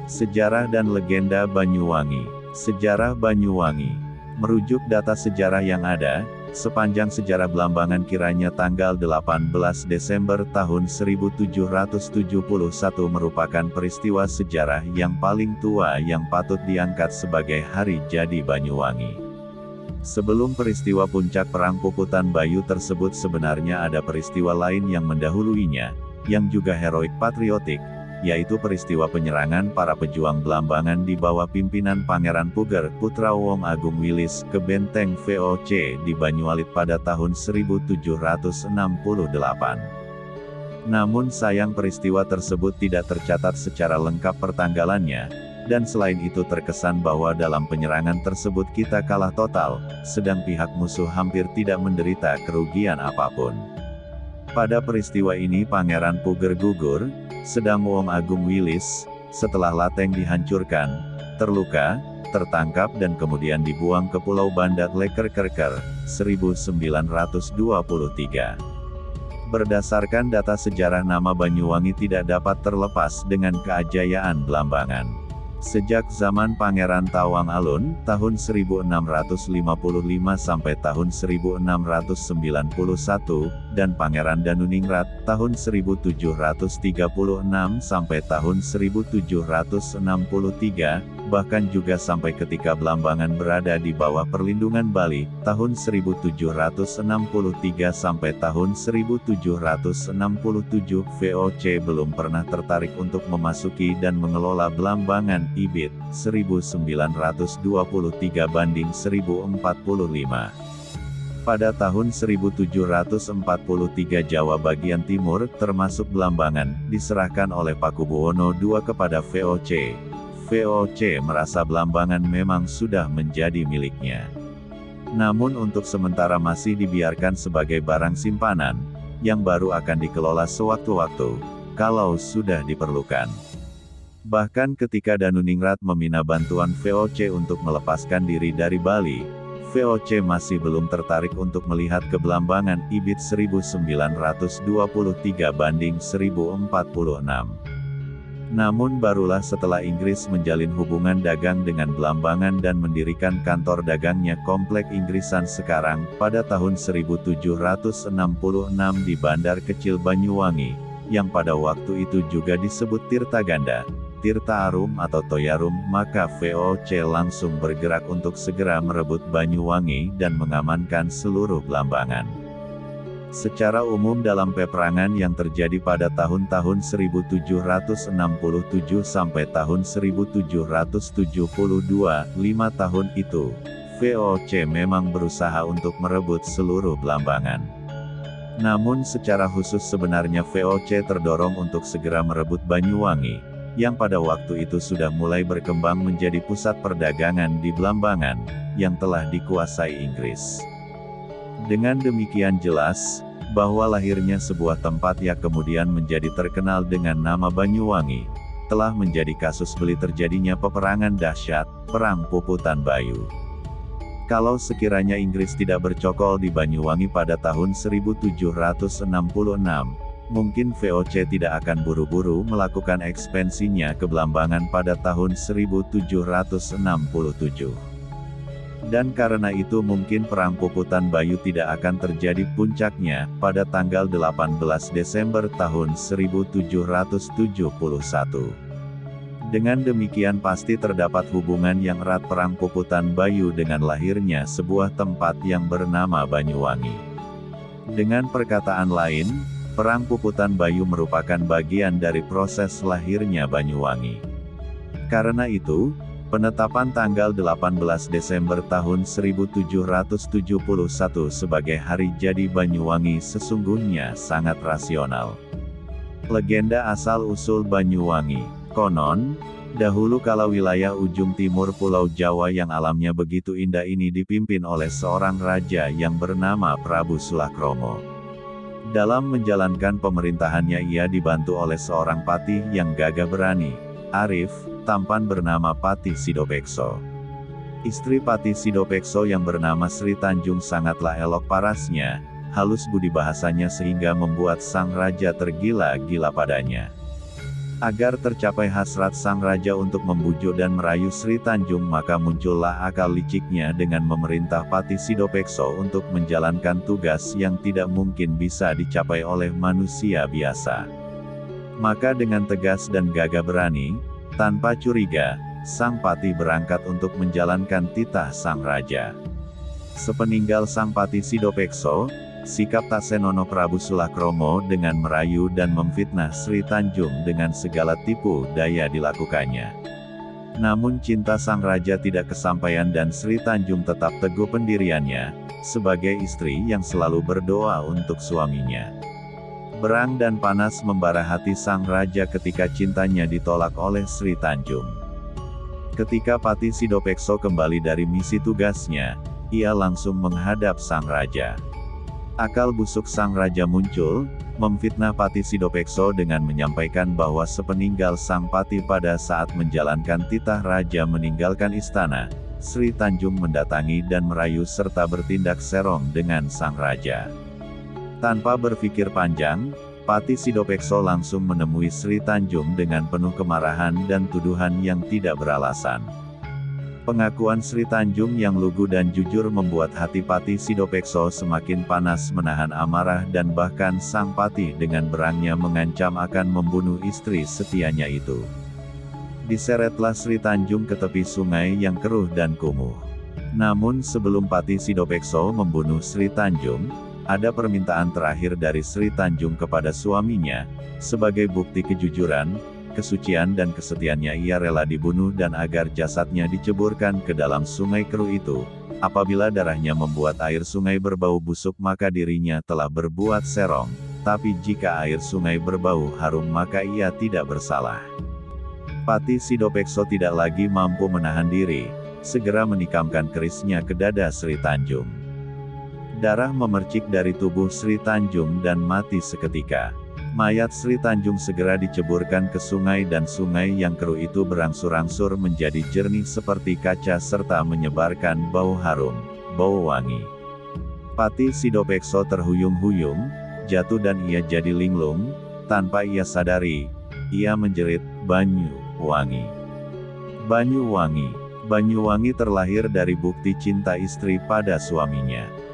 Sejarah dan legenda Banyuwangi. Sejarah Banyuwangi. Merujuk data sejarah yang ada, sepanjang sejarah Blambangan kiranya tanggal 18 Desember tahun 1771 merupakan peristiwa sejarah yang paling tua yang patut diangkat sebagai hari jadi Banyuwangi. Sebelum peristiwa puncak Perang Puputan Bayu tersebut sebenarnya ada peristiwa lain yang mendahuluinya, yang juga heroik patriotik, yaitu peristiwa penyerangan para pejuang Blambangan di bawah pimpinan Pangeran Puger, putra Wong Agung Wilis, ke benteng VOC di Banyualit pada tahun 1768. Namun sayang peristiwa tersebut tidak tercatat secara lengkap pertanggalannya, dan selain itu terkesan bahwa dalam penyerangan tersebut kita kalah total, sedang pihak musuh hampir tidak menderita kerugian apapun. Pada peristiwa ini Pangeran Puger gugur, sedang Wong Agung Wilis, setelah Lateng dihancurkan, terluka, tertangkap dan kemudian dibuang ke Pulau Banda Lekerkerker, 1923. Berdasarkan data sejarah nama Banyuwangi tidak dapat terlepas dengan keajayaan Blambangan. Sejak zaman Pangeran Tawang Alun, tahun 1655 sampai tahun 1691, dan Pangeran Danuningrat, tahun 1736 sampai tahun 1763, bahkan juga sampai ketika Blambangan berada di bawah perlindungan Bali, tahun 1763 sampai tahun 1767, VOC belum pernah tertarik untuk memasuki dan mengelola Blambangan, IBIT, 1923 banding 1045. Pada tahun 1743 Jawa bagian timur, termasuk Blambangan, diserahkan oleh Pakubuwono II kepada VOC. VOC merasa Blambangan memang sudah menjadi miliknya. Namun untuk sementara masih dibiarkan sebagai barang simpanan, yang baru akan dikelola sewaktu-waktu, kalau sudah diperlukan. Bahkan ketika Danuningrat meminta bantuan VOC untuk melepaskan diri dari Bali, VOC masih belum tertarik untuk melihat ke Blambangan, IBIT 1923 banding 1046. Namun barulah setelah Inggris menjalin hubungan dagang dengan Blambangan dan mendirikan kantor dagangnya Komplek Inggrisan sekarang, pada tahun 1766 di Bandar Kecil Banyuwangi, yang pada waktu itu juga disebut Tirtaganda, Tirta Arum atau Toyarum, maka VOC langsung bergerak untuk segera merebut Banyuwangi dan mengamankan seluruh Blambangan. Secara umum dalam peperangan yang terjadi pada tahun-tahun 1767 sampai tahun 1772, 5 tahun itu, VOC memang berusaha untuk merebut seluruh Blambangan. Namun secara khusus sebenarnya VOC terdorong untuk segera merebut Banyuwangi, yang pada waktu itu sudah mulai berkembang menjadi pusat perdagangan di Blambangan, yang telah dikuasai Inggris. Dengan demikian jelas, bahwa lahirnya sebuah tempat yang kemudian menjadi terkenal dengan nama Banyuwangi, telah menjadi kasus beli terjadinya peperangan dahsyat, Perang Puputan Bayu. Kalau sekiranya Inggris tidak bercokol di Banyuwangi pada tahun 1766, mungkin VOC tidak akan buru-buru melakukan ekspansinya ke Blambangan pada tahun 1767. Dan karena itu mungkin Perang Puputan Bayu tidak akan terjadi puncaknya, pada tanggal 18 Desember tahun 1771. Dengan demikian pasti terdapat hubungan yang erat Perang Puputan Bayu dengan lahirnya sebuah tempat yang bernama Banyuwangi. Dengan perkataan lain, Perang Puputan Bayu merupakan bagian dari proses lahirnya Banyuwangi. Karena itu, penetapan tanggal 18 Desember tahun 1771 sebagai hari jadi Banyuwangi sesungguhnya sangat rasional. Legenda asal-usul Banyuwangi. Konon, dahulu kala wilayah ujung timur Pulau Jawa yang alamnya begitu indah ini dipimpin oleh seorang raja yang bernama Prabu Sulakromo. Dalam menjalankan pemerintahannya ia dibantu oleh seorang patih yang gagah berani, arif, tampan bernama Patih Sidopekso. Istri Patih Sidopekso yang bernama Sri Tanjung sangatlah elok parasnya, halus budi bahasanya sehingga membuat sang raja tergila-gila padanya. Agar tercapai hasrat sang raja untuk membujuk dan merayu Sri Tanjung, maka muncullah akal liciknya dengan memerintah Pati Sidopekso untuk menjalankan tugas yang tidak mungkin bisa dicapai oleh manusia biasa. Maka dengan tegas dan gagah berani, tanpa curiga, sang Pati berangkat untuk menjalankan titah sang raja. Sepeninggal sang Pati Sidopekso, sikap tak senonoh Prabu Sulakromo dengan merayu dan memfitnah Sri Tanjung dengan segala tipu daya dilakukannya. Namun cinta sang raja tidak kesampaian dan Sri Tanjung tetap teguh pendiriannya, sebagai istri yang selalu berdoa untuk suaminya. Berang dan panas membara hati sang raja ketika cintanya ditolak oleh Sri Tanjung. Ketika Pati Sidopekso kembali dari misi tugasnya, ia langsung menghadap sang raja. Akal busuk sang raja muncul, memfitnah Pati Sidopekso dengan menyampaikan bahwa sepeninggal sang Pati pada saat menjalankan titah raja meninggalkan istana, Sri Tanjung mendatangi dan merayu serta bertindak serong dengan sang raja. Tanpa berpikir panjang, Pati Sidopekso langsung menemui Sri Tanjung dengan penuh kemarahan dan tuduhan yang tidak beralasan. Pengakuan Sri Tanjung yang lugu dan jujur membuat hati Pati Sidopekso semakin panas menahan amarah dan bahkan sang Pati dengan berangnya mengancam akan membunuh istri setianya itu. Diseretlah Sri Tanjung ke tepi sungai yang keruh dan kumuh. Namun sebelum Pati Sidopekso membunuh Sri Tanjung, ada permintaan terakhir dari Sri Tanjung kepada suaminya, sebagai bukti kejujuran, kesucian dan kesetiaannya ia rela dibunuh dan agar jasadnya diceburkan ke dalam sungai keruh itu. Apabila darahnya membuat air sungai berbau busuk maka dirinya telah berbuat serong, tapi jika air sungai berbau harum maka ia tidak bersalah. Pati Sidopekso tidak lagi mampu menahan diri, segera menikamkan kerisnya ke dada Sri Tanjung. Darah memercik dari tubuh Sri Tanjung dan mati seketika. Mayat Sri Tanjung segera diceburkan ke sungai dan sungai yang keruh itu berangsur-angsur menjadi jernih seperti kaca serta menyebarkan bau harum, bau wangi. Pati Sidopekso terhuyung-huyung, jatuh dan ia jadi linglung, tanpa ia sadari, ia menjerit, Banyuwangi. Banyuwangi. Banyuwangi terlahir dari bukti cinta istri pada suaminya.